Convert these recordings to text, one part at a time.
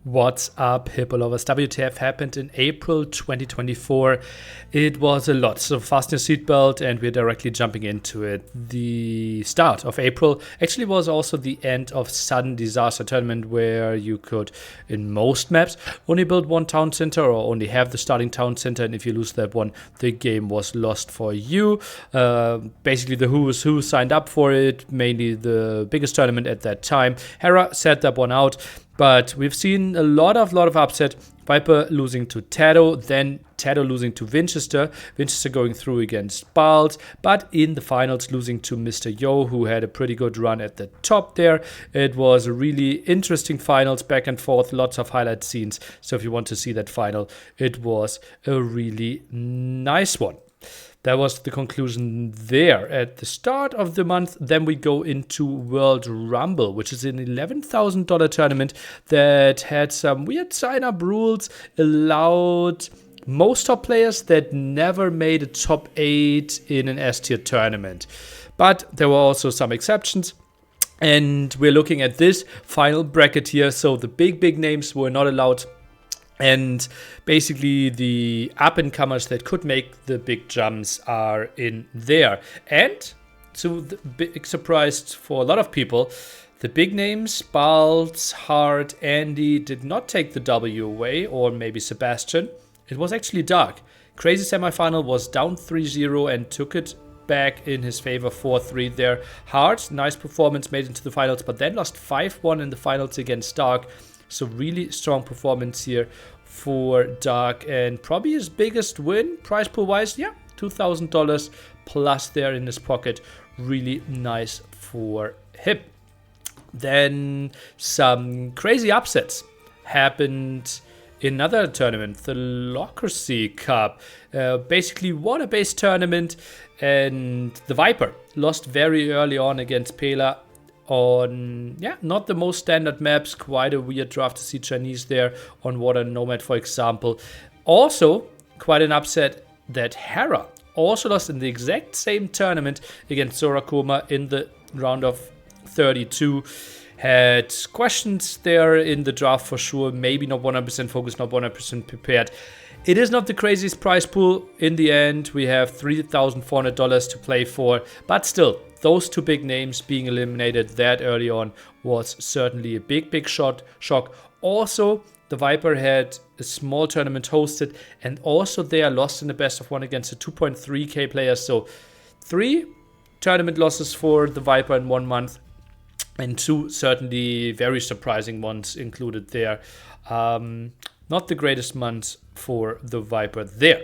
What's up, Hippo lovers? WTF happened in April 2024. It was a lot, so fasten your seatbelt and we're directly jumping into it. The start of April actually was also the end of Sudden Disaster tournament, where you could, in most maps, only build one town center or only have the starting town center, and if you lose that one, the game was lost for you. Basically, the who's who signed up for it, mainly the biggest tournament at that time. Hera set that one out. But we've seen a lot of upset. Viper losing to Tado, then Tado losing to Winchester, Winchester going through against Balt, but in the finals losing to Mr. Yo, who had a pretty good run at the top there. It was a really interesting finals, back and forth, lots of highlight scenes. So if you want to see that final, it was a really nice one. That was the conclusion there at the start of the month. Then we go into World Rumble, which is an $11,000 tournament that had some weird sign-up rules, allowed most top players that never made a top 8 in an S-tier tournament. But there were also some exceptions. And we're looking at this final bracket here. So the big names were not allowed. And basically the up-and-comers that could make the big jumps are in there. And to the big surprise for a lot of people, the big names, Baltz, Hart, Andy, did not take the W away, or maybe Sebastian. It was actually Dark. Crazy semifinal was down 3-0 and took it back in his favor, 4-3 there. Hart, nice performance, made it into the finals, but then lost 5-1 in the finals against Dark. So really strong performance here for Dark, and probably his biggest win, prize pool wise. Yeah, $2,000 plus there in his pocket. Really nice for him. Then some crazy upsets happened in another tournament, the Locracy Cup. Basically water-based tournament, and the Viper lost very early on against Pela. On, not the most standard maps, quite a weird draft to see Chinese there on Water Nomad, for example. Also, quite an upset that Hera also lost in the exact same tournament against Zorakoma in the round of 32. Had questions there in the draft for sure, maybe not 100% focused, not 100% prepared. It is not the craziest prize pool. In the end, we have $3,400 to play for, but still, those two big names being eliminated that early on was certainly a big shock. Also, the Viper had a small tournament hosted, and also they are lost in the best of one against a 2.3k players. So 3 tournament losses for the Viper in 1 month, and 2 certainly very surprising ones included there. Not the greatest months for the Viper there.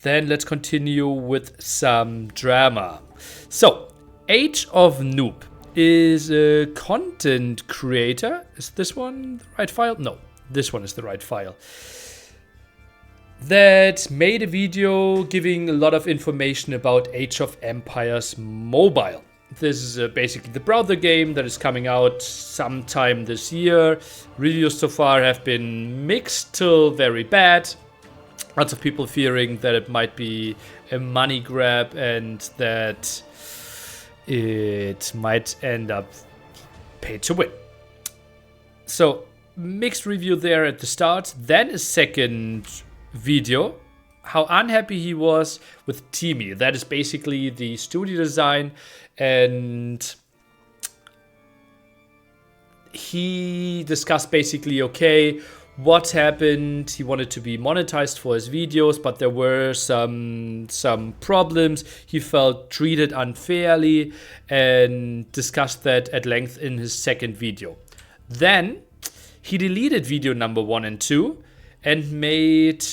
Then let's continue with some drama. So, Age of Noob is a content creator. Is this one the right file? No, this one is the right file. That made a video giving a lot of information about Age of Empires Mobile. This is basically the browser game that is coming out sometime this year. Reviews so far have been mixed till very bad. Lots of people fearing that it might be a money grab and that it might end up pay to win. So, mixed review there at the start. Then a second video, how unhappy he was with Teamy. That is basically the studio design, and he discussed basically, okay, what happened. He wanted to be monetized for his videos, but there were some problems. He felt treated unfairly and discussed that at length in his second video. Then he deleted video number 1 and 2 and made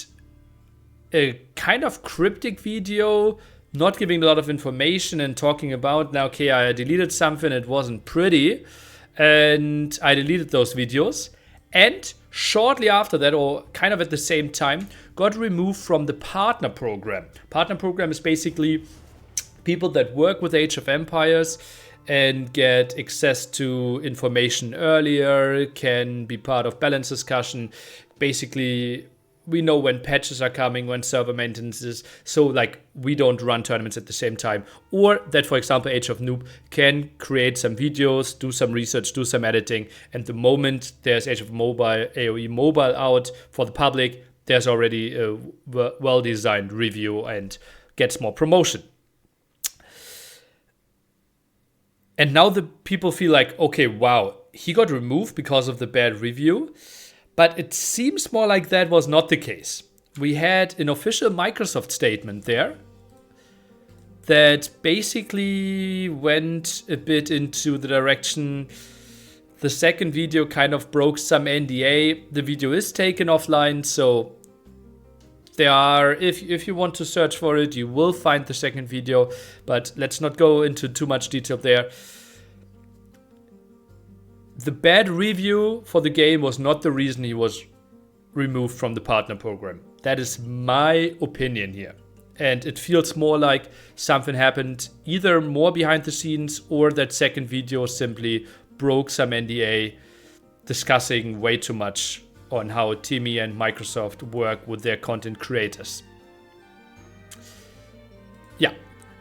a kind of cryptic video, not giving a lot of information and talking about, now, okay, I deleted something, it wasn't pretty, and I deleted those videos. And shortly after that, or kind of at the same time, got removed from the partner program. Partner program is basically people that work with Age of Empires and get access to information earlier, can be part of balance discussion, basically we know when patches are coming, when server maintenance is, so like we don't run tournaments at the same time. Or that, for example, Age of Noob can create some videos, do some research, do some editing, and the moment there's Age of Mobile, AoE Mobile out for the public, there's already a well-designed review and gets more promotion. And now the people feel like, okay, wow, he got removed because of the bad review. But it seems more like that was not the case. We had an official Microsoft statement there that basically went a bit into the direction. The second video kind of broke some NDA. The video is taken offline, so there are, if you want to search for it, you will find the second video, but let's not go into too much detail there. The bad review for the game was not the reason he was removed from the partner program. That is my opinion here. And it feels more like something happened either more behind the scenes, or that second video simply broke some NDA discussing way too much on how Timmy and Microsoft work with their content creators. Yeah.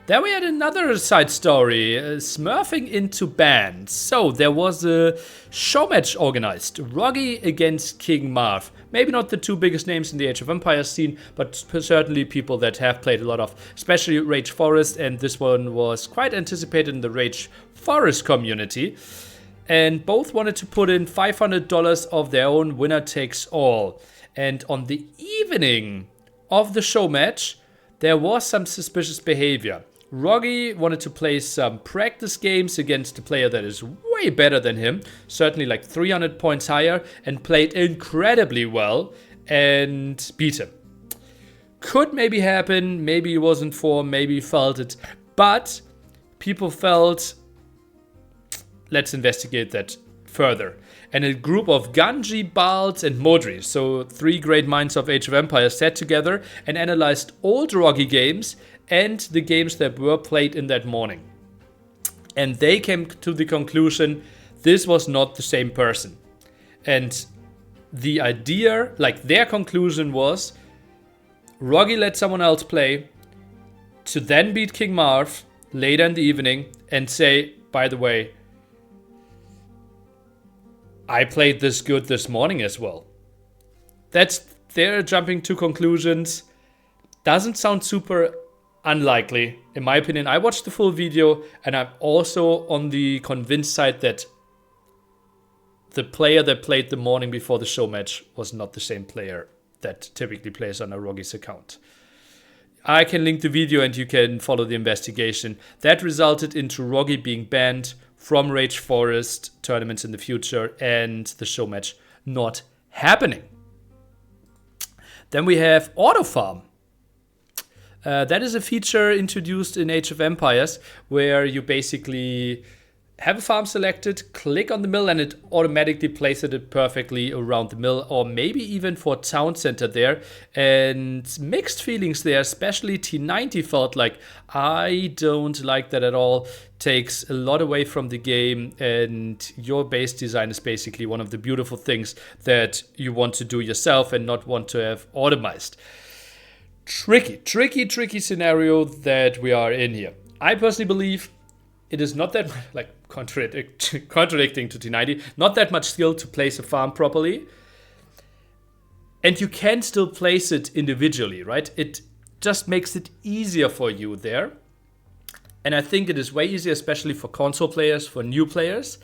Then we had another side story, Smurfing into bans. So there was a show match organized, Roggy against King Marv. Maybe not the two biggest names in the Age of Empires scene, but certainly people that have played a lot of, especially Rage Forest, and this one was quite anticipated in the Rage Forest community. And both wanted to put in $500 of their own, winner takes all. And on the evening of the show match, there was some suspicious behavior. Roggy wanted to play some practice games against a player that is way better than him, certainly like 300 points higher, and played incredibly well and beat him. Could maybe happen, maybe he was in form, maybe he felt it, but people felt, let's investigate that further. And a group of Ganji, Bald, and Modri, so three great minds of Age of Empires, sat together and analyzed old Roggy games and the games that were played in that morning. And they came to the conclusion this was not the same person. And the idea, like their conclusion was, Roggy let someone else play to then beat King Marv later in the evening and say, by the way, I played this good this morning as well. They're jumping to conclusions. Doesn't sound super unlikely, in my opinion. I watched the full video, and I'm also on the convinced side that the player that played the morning before the show match was not the same player that typically plays on a Roggy's account. I can link the video and you can follow the investigation. That resulted into Roggy being banned from Rage Forest tournaments in the future and the show match not happening. Then we have Auto Farm. That is a feature introduced in Age of Empires where you basically have a farm selected, click on the mill, and it automatically places it perfectly around the mill, or maybe even for town center there. And mixed feelings there, especially T90 felt like, I don't like that at all. Takes a lot away from the game, and your base design is basically one of the beautiful things that you want to do yourself and not want to have automized. Tricky scenario that we are in here. I personally believe it is not that, like, contradicting to T90, not that much skill to place a farm properly. And you can still place it individually, right? It just makes it easier for you there. And I think it is way easier, especially for console players, for new players.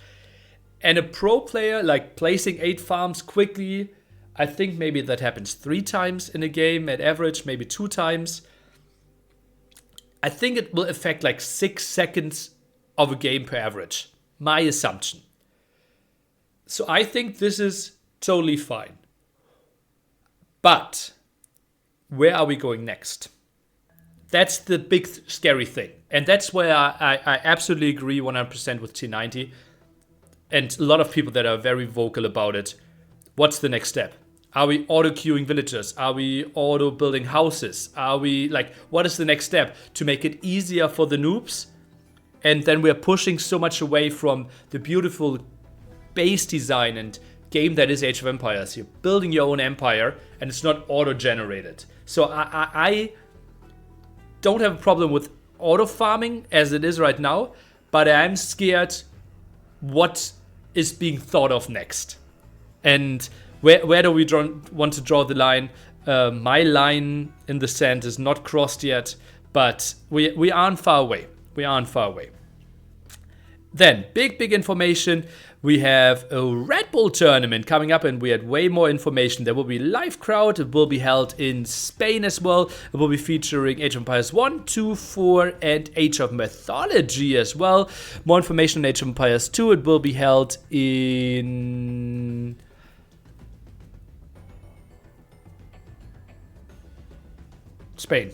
And a pro player, like placing 8 farms quickly, I think maybe that happens 3 times in a game at average, maybe 2 times. I think it will affect like 6 seconds of a game per average. My assumption. So I think this is totally fine. But where are we going next? That's the big scary thing. And that's where I absolutely agree 100% with T90. And a lot of people that are very vocal about it. What's the next step? Are we auto-queuing villagers? Are we auto-building houses? Are we, like, what is the next step to make it easier for the noobs? And then we're pushing so much away from the beautiful base design and game that is Age of Empires. You're building your own empire, and it's not auto-generated. So I don't have a problem with auto-farming as it is right now, but I'm scared what is being thought of next. And where do we want to draw the line? My line in the sand is not crossed yet, but we aren't far away. We aren't far away. Then, big information. We have a Red Bull tournament coming up, and we had way more information. There will be live crowd. It will be held in Spain as well. It will be featuring Age of Empires 1, 2, 4, and Age of Mythology as well. More information on Age of Empires 2. It will be held in Spain.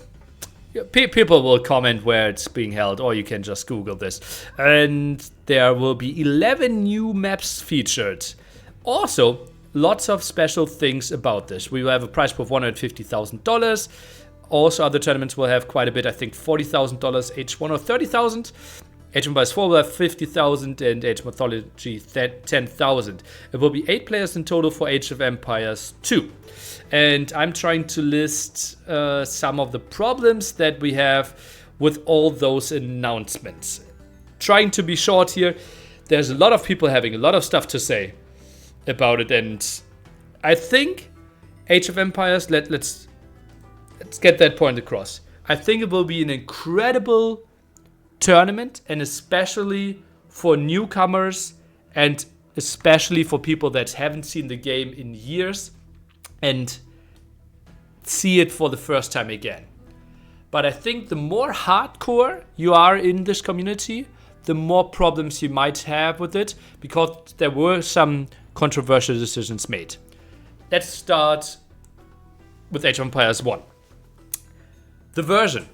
People will comment where it's being held, or you can just Google this. And there will be 11 new maps featured. Also, lots of special things about this. We will have a prize pool of $150,000. Also, other tournaments will have quite a bit. I think $40,000 each one, or $30,000. Age of Empires 4 will have 50,000 and Age of Mythology 10,000. It will be 8 players in total for Age of Empires 2. And I'm trying to list some of the problems that we have with all those announcements. Trying to be short here. There's a lot of people having a lot of stuff to say about it, and I think Age of Empires, let's get that point across. I think it will be an incredible tournament, and especially for newcomers, and especially for people that haven't seen the game in years and see it for the first time again. But I think the more hardcore you are in this community, the more problems you might have with it, because there were some controversial decisions made. Let's start with Age of Empires 1. The version.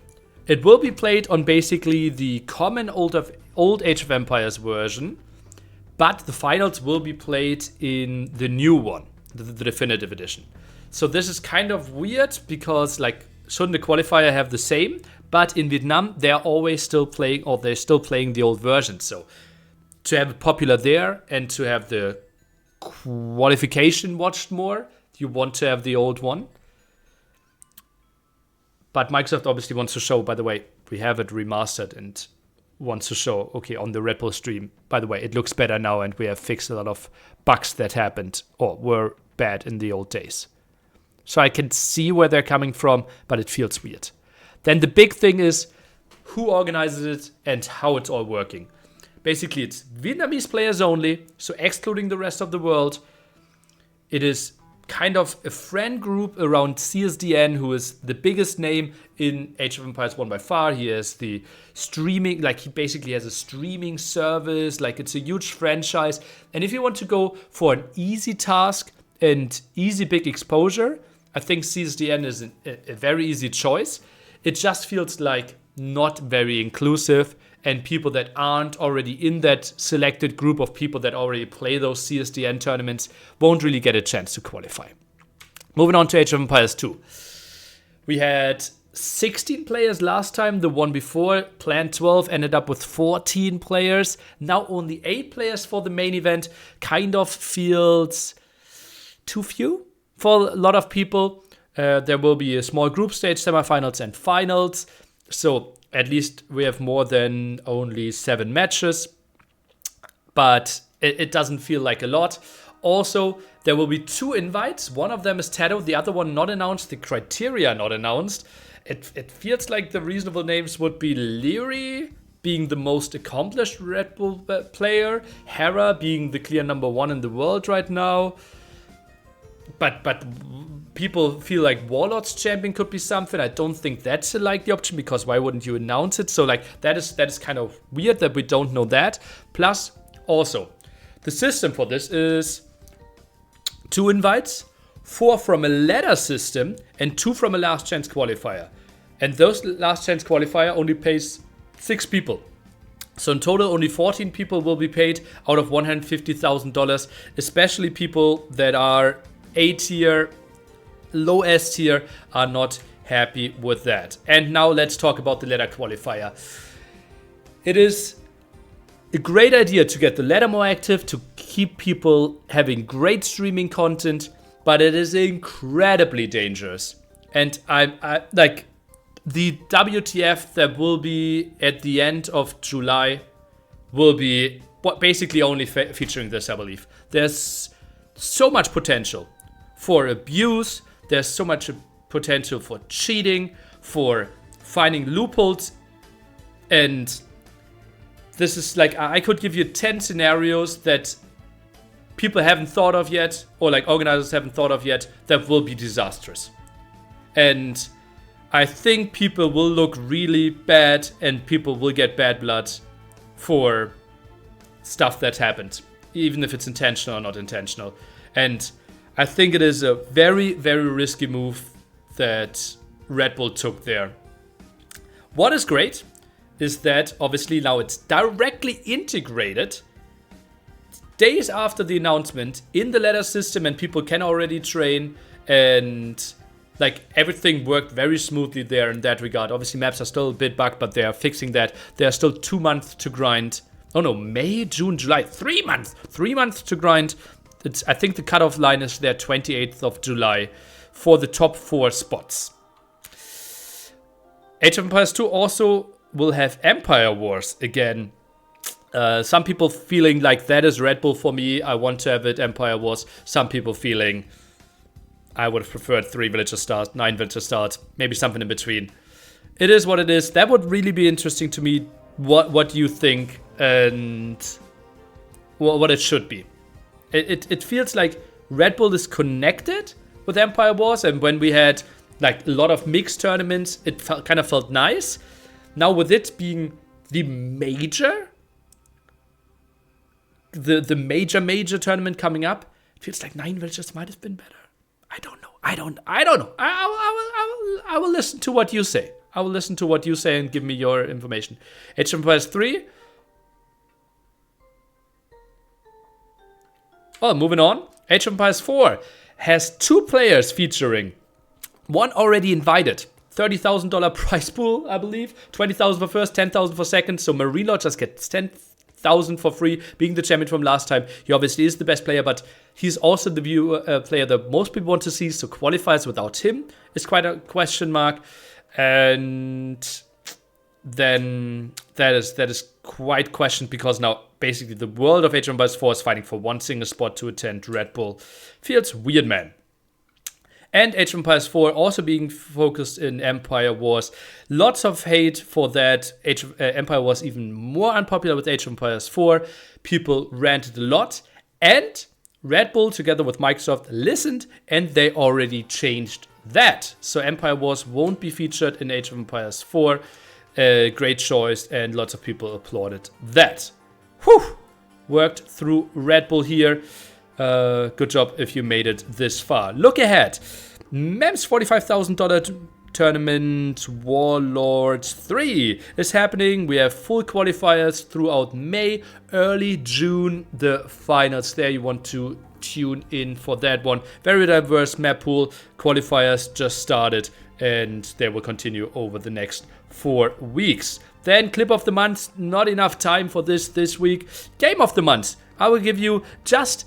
It will be played on basically the common old Age of Empires version, but the finals will be played in the new one, the definitive edition. So this is kind of weird, because like, shouldn't the qualifier have the same? But in Vietnam, they're always still playing, or they're still playing the old version. So to have it popular there and to have the qualification watched more, you want to have the old one. But Microsoft obviously wants to show, by the way, we have it remastered, and wants to show, okay, on the Red Bull stream, by the way, it looks better now, and we have fixed a lot of bugs that happened or were bad in the old days. So I can see where they're coming from, but it feels weird. Then the big thing is who organizes it and how it's all working. Basically, it's Vietnamese players only, so excluding the rest of the world. It is kind of a friend group around CSDN, who is the biggest name in Age of Empires 1 by far. He has the streaming, like he basically has a streaming service, like it's a huge franchise. And if you want to go for an easy task and easy big exposure, I think CSDN is a very easy choice. It just feels like not very inclusive, and people that aren't already in that selected group of people that already play those CSDN tournaments won't really get a chance to qualify. Moving on to Age of Empires 2. We had 16 players last time. The one before, planned 12, ended up with 14 players. Now only 8 players for the main event. Kind of feels too few for a lot of people. There will be a small group stage, semifinals and finals. So at least we have more than only 7 matches. But it doesn't feel like a lot. Also, there will be 2 invites. One of them is Tato, the other one not announced. The criteria not announced. It feels like the reasonable names would be Leary being the most accomplished Red Bull player, Hera being the clear number 1 in the world right now. But people feel like Warlords champion could be something. I don't think that's a likely option, because why wouldn't you announce it? So like that is kind of weird that we don't know that. Plus, also, the system for this is 2 invites, 4 from a ladder system, and 2 from a last chance qualifier. And those last chance qualifier only pays 6 people. So in total, only 14 people will be paid out of $150,000, especially people that are A tier, low S tier, are not happy with that. And now let's talk about the ladder qualifier. It is a great idea to get the ladder more active, to keep people having great streaming content, but it is incredibly dangerous. And I like the WTF that will be at the end of July will be basically only featuring this, I believe. There's so much potential for abuse. There's so much potential for cheating, for finding loopholes. And this is like, I could give you 10 scenarios that people haven't thought of yet, or like organizers haven't thought of yet, that will be disastrous. And I think people will look really bad and people will get bad blood for stuff that happened, even if it's intentional or not intentional. And I think it is a very, very risky move that Red Bull took there. What is great is that obviously now it's directly integrated days after the announcement in the ladder system, and people can already train, and like everything worked very smoothly there in that regard. Obviously maps are still a bit bugged, but they are fixing that. There are still 2 months to grind. Oh no, May, June, July, 3 months. 3 months to grind. I think the cutoff line is there 28th of July for the top 4 spots. Age of Empires 2 also will have Empire Wars again. Some people feeling like that is Red Bull for me. I want to have it Empire Wars. Some people feeling I would have preferred 3 villager start, 9 villager start, maybe something in between. It is what it is. That would really be interesting to me. What do you think and what it should be? It feels like Red Bull is connected with Empire Wars, and when we had like a lot of mixed tournaments, it kind of felt nice. Now with it being the major, the major tournament coming up, it feels like 9 villagers might have been better. I don't know. I will listen to what you say. I will listen to what you say and give me your information. Age of Empires 3. Oh, moving on. Age of Empires 4 has 2 players featuring. One already invited. $30,000 prize pool, I believe. 20,000 for first, 10,000 for second. So Marine Lord just gets 10,000 for free. Being the champion from last time, he obviously is the best player, but he's also the player that most people want to see. So qualifiers without him is quite a question mark. And then that is quite questioned, because now basically the world of Age of Empires 4 is fighting for one single spot to attend Red Bull. Feels weird, man. And Age of Empires 4 also being focused in Empire Wars. Lots of hate for that. Empire Wars even more unpopular with Age of Empires 4. People ranted a lot. And Red Bull, together with Microsoft, listened, and they already changed that. So Empire Wars won't be featured in Age of Empires 4. Great choice, and lots of people applauded that. Whew! Worked through Red Bull here. Good job if you made it this far. Look ahead. MEMS $45,000 tournament Warlords 3 is happening. We have full qualifiers throughout May, early June, the finals there. You want to tune in for that one. Very diverse map pool. Qualifiers just started, and they will continue over the next 4 weeks. Then clip of the month. Not enough time for this week. Game of the month. I will give you just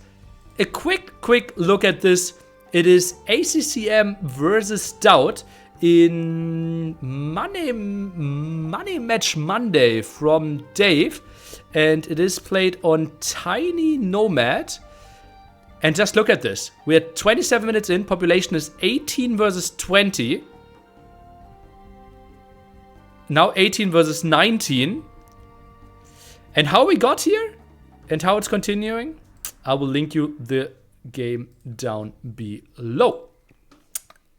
a quick look at this. It is ACCM versus Stout in Money Match Monday from Dave, and it is played on Tiny Nomad. And just look at this. We're 27 minutes in. Population is 18 versus 20. Now 18 versus 19. And how we got here and how it's continuing, I will link you the game down below.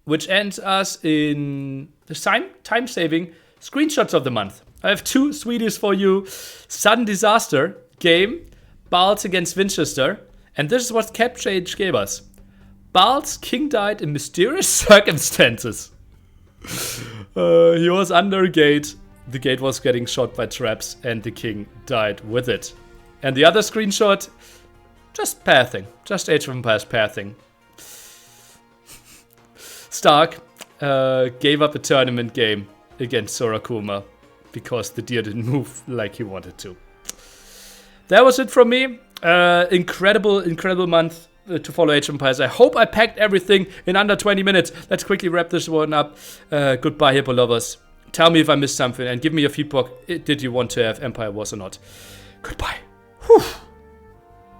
Which ends us in the time-saving screenshots of the month. I have 2 sweeties for you. Sudden Disaster game. Balls against Winchester. And this is what CapChange gave us. Bal's king died in mysterious circumstances. He was under a gate. The gate was getting shot by traps, and the king died with it. And the other screenshot, just pathing. Just Age of Empires pathing. Stark gave up a tournament game against Sorakuma because the deer didn't move like he wanted to. that was it from me. Incredible month to follow Age of Empires. I hope I packed everything in under 20 minutes. Let's quickly wrap this one up. Goodbye, Hippo lovers. Tell me if I missed something and give me your feedback. Did you want to have Empire Wars or not? Goodbye. Whew.